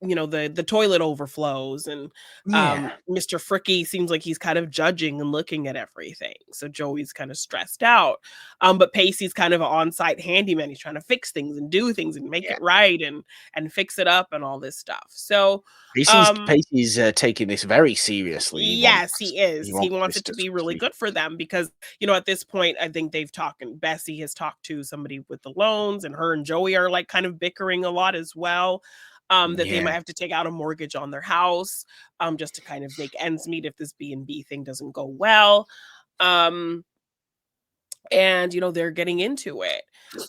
the toilet overflows, and Yeah. Mr. Fricky seems like he's kind of judging and looking at everything. So Joey's kind of stressed out. But Pacey's kind of an on-site handyman. He's trying to fix things and do things and make Yeah. it right, and fix it up and all this stuff. So Pacey's um Pacey's, taking this very seriously. He yes, wants he is. he He wants wants this it to to be really succeed. good for them because, at this point, I think they've talked, and Bessie has talked to somebody with the loans, and her and Joey are like kind of bickering a lot as well. That they Yeah. might have to take out a mortgage on their house, just to kind of make ends meet if this B&B thing doesn't go well. Um, and they're getting into it.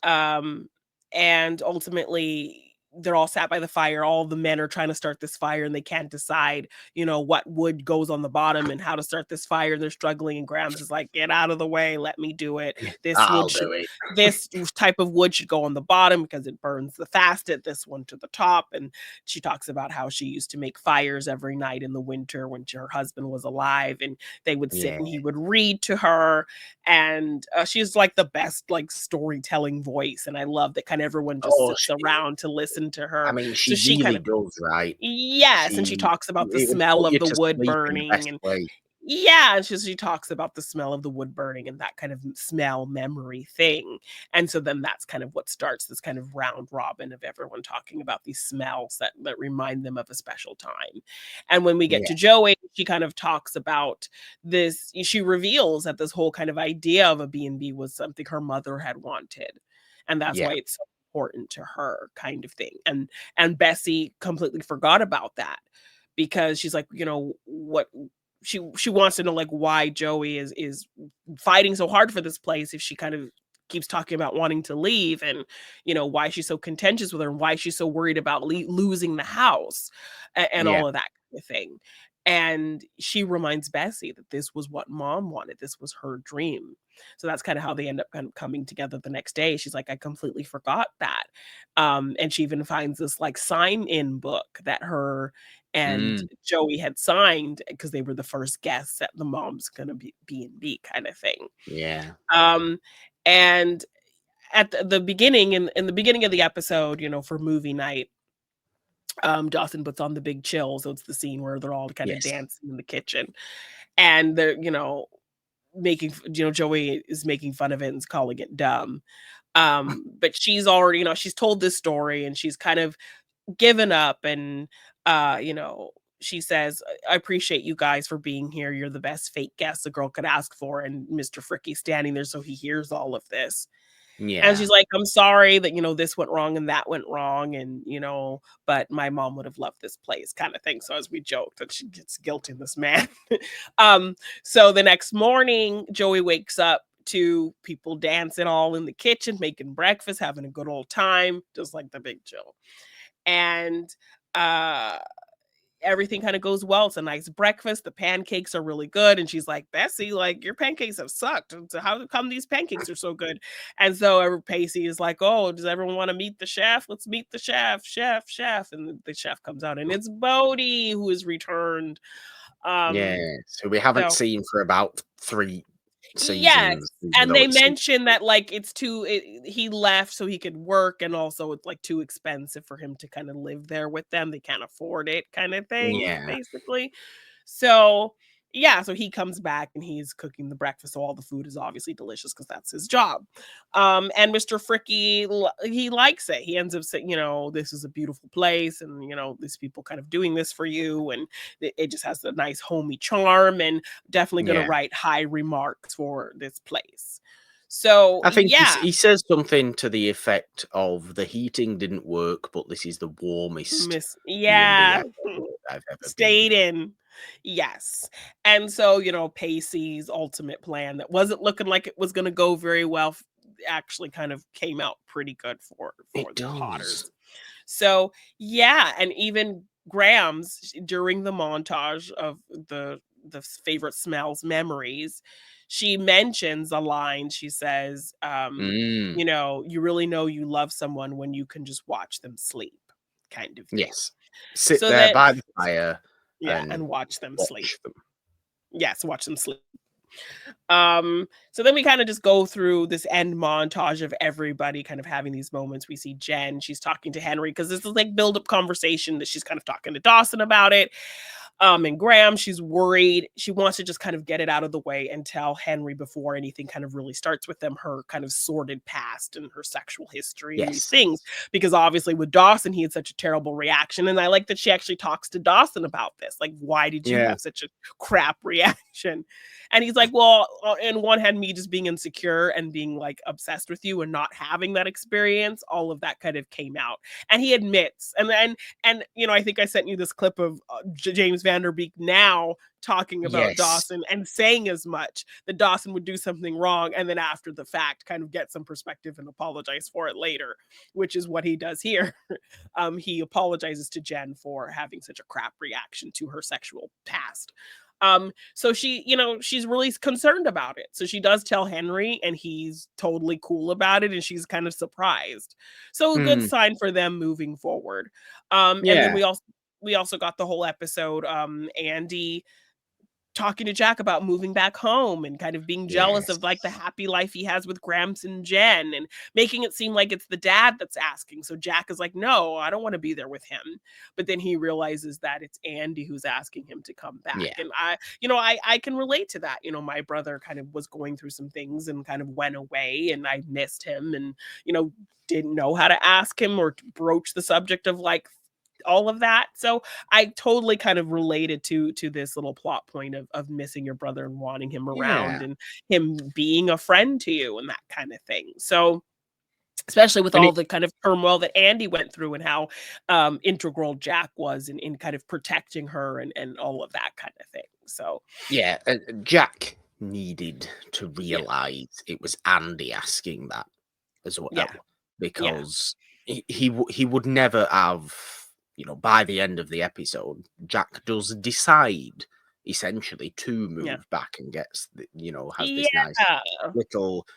Um, and ultimately they're all sat by the fire. All the men are trying to start this fire, and they can't decide, what wood goes on the bottom and how to start this fire. They're struggling, and Grams is like, "Get out of the way, let me do it. This I'll wood should do it. this type of wood should go on the bottom because it burns the fastest, this one to the top." And she talks about how she used to make fires every night in the winter when her husband was alive, and they would sit Yeah. and he would read to her. And she's like the best like storytelling voice, and I love that kind of everyone just Oh, sits she around to listen to I her. mean, So she she kind really of does, right? yes, and she She talks about the it would smell put of you the to wood sleep in the burning, best and way. yeah, and she talks about the smell of the wood burning and that kind of smell memory thing. And so then that's kind of what starts this kind of round robin of everyone talking about these smells that remind them of a special time. And when we get Yeah, to Joey, she kind of talks about this. She reveals that this whole kind of idea of a B&B was something her mother had wanted. And that's yeah. why it's so important to her, kind of thing. And Bessie completely forgot about that because she's like, what she wants to know, like, why Joey is fighting so hard for this place if she kind of keeps talking about wanting to leave, and why she's so contentious with her, and why she's so worried about losing the house, and Yeah. all of that kind of thing. And she reminds Bessie that this was what mom wanted, this was her dream. So that's kind of how they end up kind of coming together the next day. She's like, I completely forgot that. And she even finds this like sign in book that her and Mm, Joey had signed because they were the first guests at the mom's gonna be B&B kind of thing. yeah, Um, and at the beginning, in the beginning of the episode, for movie night, Dawson puts on the big chill. So it's the scene where they're all kind of yes. dancing in the kitchen, and they're, making, Joey is making fun of it and is calling it dumb. But she's already, she's told this story, and she's kind of given up, and she says, I appreciate you guys for being here. You're the best fake guest a girl could ask for. And Mr. Fricky's standing there, so he hears all of this. And Yeah, she's like, I'm sorry that, this went wrong and that went wrong. And, but my mom would have loved this place, kind of thing. So as we joke that she gets guilty, this man. um, so the next morning, Joey wakes up to people dancing all in the kitchen, making breakfast, having a good old time, just like the big Joe. And uh everything kind of goes well. It's a nice breakfast. The pancakes are really good. And she's like, Bessie, like, your pancakes have sucked. And so how come these pancakes are so good? And so Pacey is like, oh, does everyone want to meet the chef? Let's meet the chef. And the chef comes out, and it's Bodie who is returned. yeah. Um, So we haven't so seen for about 3 yes, seasons, even and though they it's mentioned that, like, he left so he could work, and also it's, like, too expensive for him to kinda live there with them, they can't afford it kinda thing, yeah. basically. So, yeah, so he comes back, and he's cooking the breakfast, so all the food is obviously delicious because that's his job. And Mr. Fricky, he likes it. He ends up saying, "This is a beautiful place, and, these people kind of doing this for you," and it just has a nice homey charm, and definitely gonna Yeah. write high remarks for this place. So, I think yeah, he says something to the effect of, "The heating didn't work, but this is the warmest Miss B&B yeah. I've ever been Stayed in." in. Yes. And so, Pacey's ultimate plan that wasn't looking like it was gonna go very well actually kind of came out pretty good for It the does. Potters. So yeah, and even Grams during the montage of the favorite smells memories, she mentions a line. She says, Mm, you really know you love someone when you can just watch them sleep, kind of thing. yes. Sit So there that by the fire yeah, and and watch them sleep. watch them. Yes, watch them sleep. So then we kind of just go through this end montage of everybody kind of having these moments. We see Jen, she's talking to Henry because this is like build up conversation that she's kind of talking to Dawson about it. And Graham, she's worried. She wants to just kind of get it out of the way and tell Henry before anything kind of really starts with them, her kind of sordid past and her sexual history and these Yes. things. Because obviously with Dawson, he had such a terrible reaction. And I like that she actually talks to Dawson about this. Like, why did you Yeah. have such a crap reaction? And he's like, well, in one hand, me just being insecure and being like obsessed with you and not having that experience, all of that kind of came out. And he admits, and I think I sent you this clip of James Vanderbeek now talking about Yes. Dawson and saying as much, that Dawson would do something wrong and then after the fact kind of get some perspective and apologize for it later, which is what he does here. He apologizes to Jen for having such a crap reaction to her sexual past. So she, she's really concerned about it. So she does tell Henry and he's totally cool about it and she's kind of surprised. So a good Mm, sign for them moving forward. And then yeah. we also got the whole episode, Andy talking to Jack about moving back home and kind of being jealous Yes. of like the happy life he has with Gramps and Jen and making it seem like it's the dad that's asking. So Jack is like, no, I don't want to be there with him. But then he realizes that it's Andy who's asking him to come back. Yeah. And I can relate to that. My brother kind of was going through some things and kind of went away and I missed him and, didn't know how to ask him or to broach the subject of like all of that. So I totally kind of related to this little plot point of missing your brother and wanting him Yeah. around and him being a friend to you and that kind of thing. So especially with And all it, the kind of turmoil that Andy went through and how integral Jack was in kind of protecting her and all of that kind of thing. So yeah, Jack needed to yeah, realize it was Andy asking that as well, yeah, yeah, because he would never have, by the end of the episode, Jack does decide essentially to yeah. move back and has this nice Yeah. little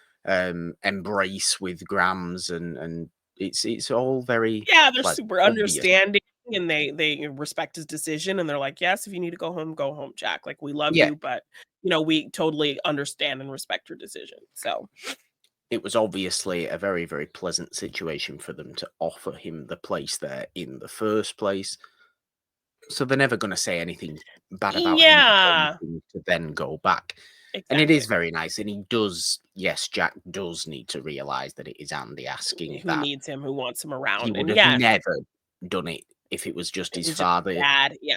embrace with Grams, and it's all very Yeah, they're pleasant, super obvious. understanding and they respect his decision and they're like, "Yes, if you need to go home, Jack. Like we love Yeah, you, but we totally understand and respect your decision." So, it was obviously a very, very pleasant situation for them to offer him the place there in the first place. So they're never going to say anything bad about him yeah, wanting to then go back. And it is exactly. very nice. And he does, yes, Jack does need to realize that it is Andy asking Who that. needs him, who wants him He around. would And have yes, never done it if it was just it his was just father. bad. Yeah.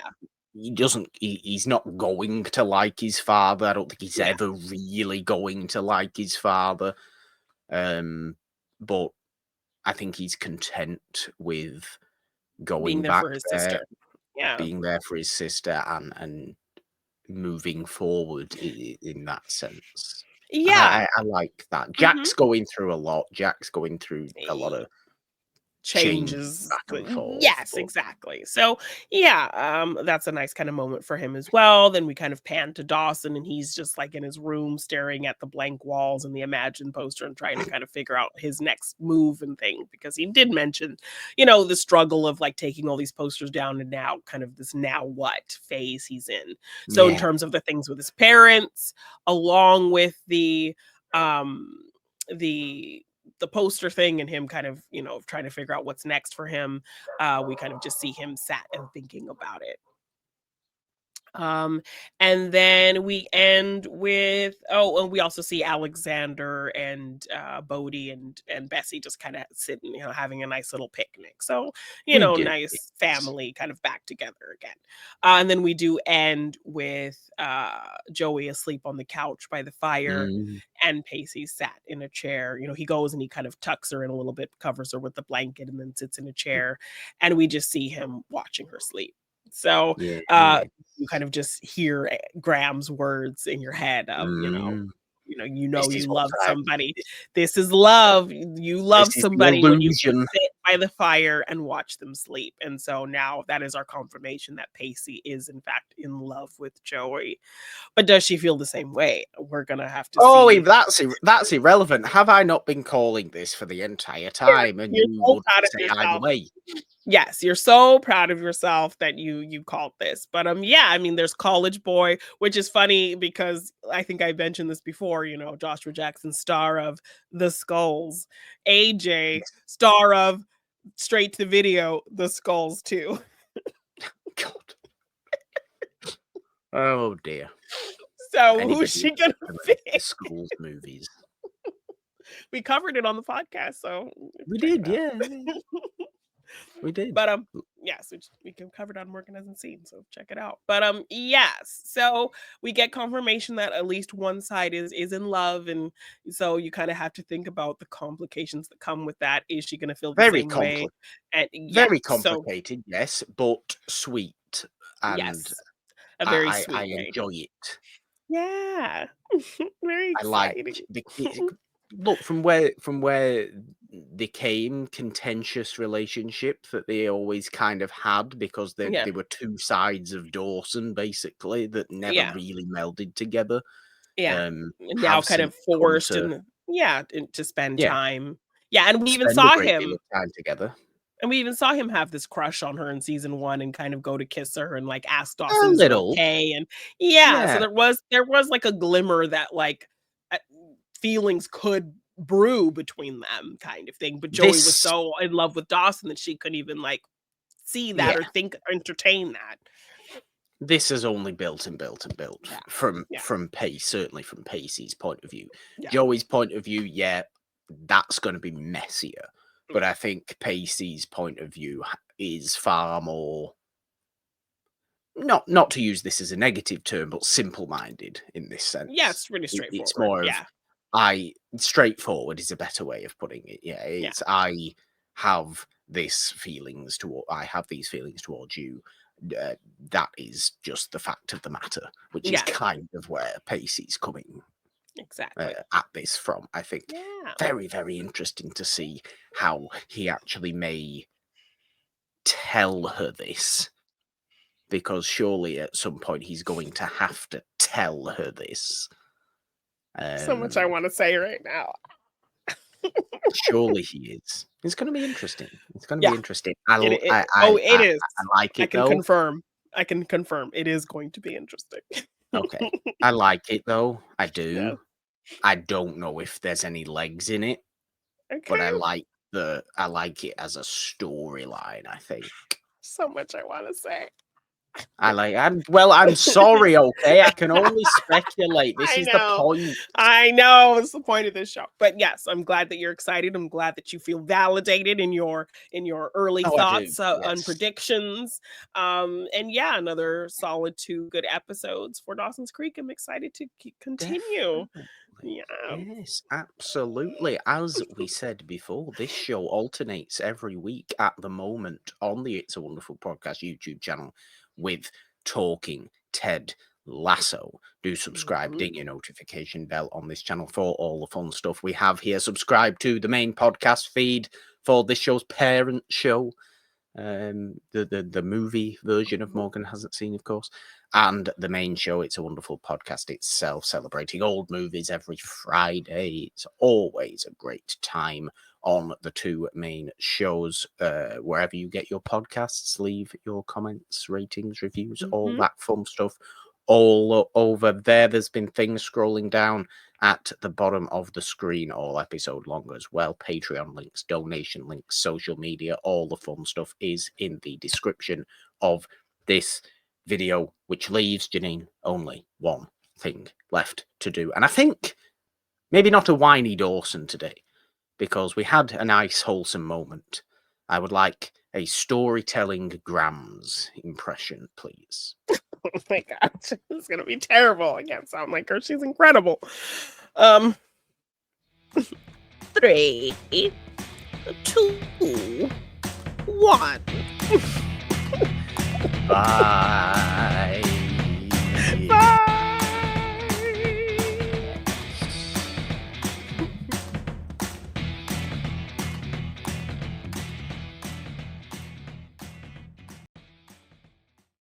He's not going to like his father. I don't think he's Yeah. ever really going to like his father. But I think he's content with Being going there back for his there, sister. Yeah. being there for his sister, and moving forward in that sense. And Yeah. I like that. Mhm. Jack's going through a lot. Jack's going through a lot of change Changes back and forth, yes, but exactly. So yeah, that's a nice kind of moment for him as well. Then we kind of pan to Dawson and he's just like in his room staring at the blank walls and the Imagine poster and trying to kind of figure out his next move and thing because he did mention the struggle of like taking all these posters down and now kind of this now what phase he's in. So in yeah, terms of the things with his parents along with um the the poster thing and him kind of, trying to figure out what's next for him. We kind of just see him sat and thinking about it. Um, and then we end with and we also see Alexander and Bodhi and Bessie just kind of sitting, having a nice little picnic. So, we do. nice Yes. family kind of back together again. And then we do end with Joey asleep on the couch by the fire Mm, and Pacey sat in a chair. He goes and he kind of tucks her in a little bit, covers her with the blanket, and then sits in a chair. And we just see him watching her sleep. So yeah. you kind of just hear Graham's words in your head of, Mm. This is you what love I somebody. This is love. You love this is the somebody when you can illusion. sit by the fire and watch them sleep. And so now that is our confirmation that Pacey is in fact in love with Joey. But does she feel the same way? We're gonna have to Oh, see. that's irrelevant. Have I not been calling this for the entire time? And You're you so would proud of say either yourself. way. Yes, you're so proud of yourself that you called this. But yeah, I mean, there's College Boy, which is funny because I think I mentioned this before. Joshua Jackson, star of The Skulls, AJ, star of Straight to Video, The Skulls too. God. Oh dear. So Anybody who's she gonna the pick? Schools movies? We covered it on the podcast, so We check did, it out. yeah. We did. But yes, we can cover it on Morgan Hasn't Seen, so check it out. But yes, so we get confirmation that at least one side is in love, and so you kind of have to think about the complications that come with that. Is she going to feel the Very same way? And very so complicated, yes, but sweet, and yes, a very I sweet way. enjoy it. Yeah, very I like exciting. look from where they came, contentious relationship that they always kind of had because Yeah, they were two sides of Dawson basically that never yeah, really melded together. yeah. Now Have kind seen of come forced to to spend yeah time. Yeah, and we even spend a saw great deal him. of time together. And we even saw him have this crush on her in season 1 and kind of go to kiss her and, like, ask A Dawson, "Is it little, okay?" And yeah, so yeah. there was, like, a glimmer that, like, uh, feelings could brew between them kind of thing, but Joey was This so in love with Dawson that she couldn't even, like, see that yeah. or think entertain that. This has only built and built and built Yeah. from Yeah. certainly from Pacey's point of view. Yeah. Joey's point of view, yeah, that's going to be messier. But I think Pacey's point of view is far more not to use this as a negative term, but simple-minded in this sense. Yeah, it's really It's straightforward. more of Yeah. straightforward is a better way of putting it. Yeah, Yeah. it's I have these feelings towards you. That is just the fact of the matter, which is Yeah. kind of where Pacey's coming Exactly. at this from. I think Yeah. very, very interesting to see how he actually may tell her this, because surely at some point he's going to have to tell her this. So much I wanna say right now. Surely he is. It's going to be interesting. It's going to Yeah. be interesting. It is. I like I it can though. confirm. I can confirm it is going to be interesting. Okay, I like it though. I do. Yeah. I don't know if there's any legs in it, but I Okay. like it as a storyline. I think So much I want to say. I'm sorry. Okay, I can only speculate. This is the point. I know it's the point of this show. But yes, I'm glad that you're excited. I'm glad that you feel validated in your early Oh, I do. thoughts on Yes. predictions. And yeah, another solid 2 good episodes for Dawson's Creek. I'm excited to continue. Definitely. Yeah. Yes, absolutely. As we said before, this show alternates every week at the moment on the It's a Wonderful Podcast YouTube channel with Talking Ted Lasso. Do subscribe, ding your notification bell on this channel for all the fun stuff we have here. Subscribe to the main podcast feed for this show's parent show. The movie version of Morgan Hasn't Seen, of course, and the main show, It's a Wonderful Podcast itself, celebrating old movies every Friday. It's always a great time on the 2 main shows. Wherever you get your podcasts, leave your comments, ratings, reviews, all that fun stuff all over there. There's been things scrolling down at the bottom of the screen all episode long as well. Patreon links, donation links, social media, all the fun stuff is in the description of this video, which leaves Jeannine only one thing left to do. And I think maybe not a whiny Dawson today, because we had a nice wholesome moment. I would like a storytelling Grams impression, please. Oh my god, this is gonna be terrible. I can't sound like her. She's incredible. 3, 2, 1. Bye.